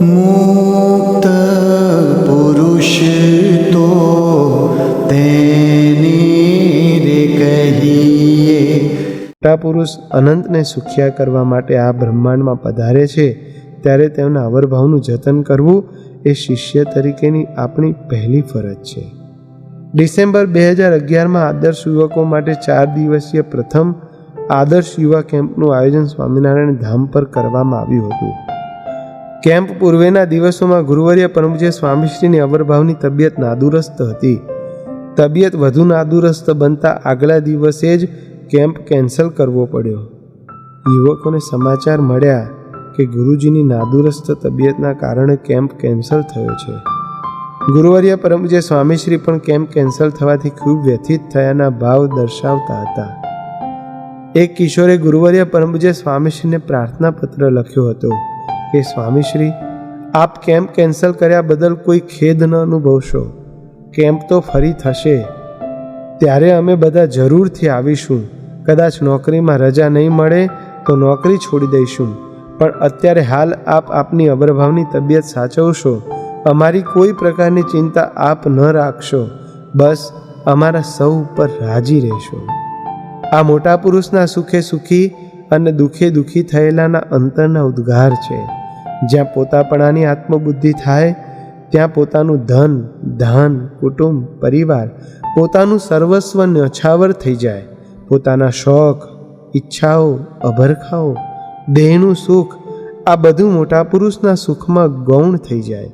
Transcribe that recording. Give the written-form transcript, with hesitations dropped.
મુક્ત પુરુષ તો તેની રે કહીએ. મોટા પુરુષ અનંતને સુખિયા કરવા માટે આ બ્રહ્માંડમાં પધારે છે, ત્યારે તેમના અવરભાવનું જતન કરવું એ શિષ્ય તરીકેની આપણી પહેલી ફરજ છે. ડિસેમ્બર 2011માં આદર્શ યુવકો માટે 4 દિવસીય પ્રથમ આદર્શ યુવા કેમ્પનું આયોજન સ્વામિનારાયણ ધામ પર કરવામાં આવ્યું હતું. કેમ્પ પૂર્વેના દિવસોમાં ગુરુવર્ય પરમપૂજ્ય સ્વામીશ્રીની અવરભાવની તબિયત નાદુરસ્ત હતી. તબિયત વધુ નાદુરસ્ત બનતા આગલા દિવસે જ કેમ્પ કેન્સલ કરવો પડ્યો. યુવકોને સમાચાર મળ્યા કે ગુરુજીની નાદુરસ્ત તબિયતના કારણે કેમ્પ કેન્સલ થયો છે. ગુરુવર્ય પરમપૂજ્ય સ્વામીશ્રી પણ કેમ્પ કેન્સલ થવાથી ખૂબ વ્યથિત થયાના ભાવ દર્શાવતા હતા. એક કિશોરે ગુરુવર્ય પરમપૂજ્ય સ્વામીશ્રીને પ્રાર્થના પત્ર લખ્યો હતો કે સ્વામીશ્રી, આપ કેમ્પ કેન્સલ કર્યા બદલ કોઈ ખેદ ન અનુભવશો. કેમ્પ તો ફરી થશે, ત્યારે અમે બધા જરૂરથી આવીશું. કદાચ નોકરીમાં રજા નહીં મળે તો નોકરી છોડી દઈશું, પણ અત્યારે હાલ આપ આપની અવરભાવની તબિયત સાચવશો. અમારી કોઈ પ્રકારની ચિંતા આપ ન રાખશો. બસ અમારા સૌ ઉપર રાજી રહેશો. આ મોટા પુરુષના સુખે સુખી અને દુઃખે દુઃખી થયેલાના અંતરના ઉદ્ગાર છે. જ્યાં પોતાપણાની આત્મબુદ્ધિ થાય ત્યાં પોતાનું ધન, ધાન, કુટુંબ, પરિવાર, પોતાનું સર્વસ્વ ન્યોછાવર થઈ જાય. પોતાના શોખ, ઈચ્છાઓ, અભરખાઓ, દેહનું સુખ, આ બધું મોટા પુરુષના સુખમાં ગૌણ થઈ જાય.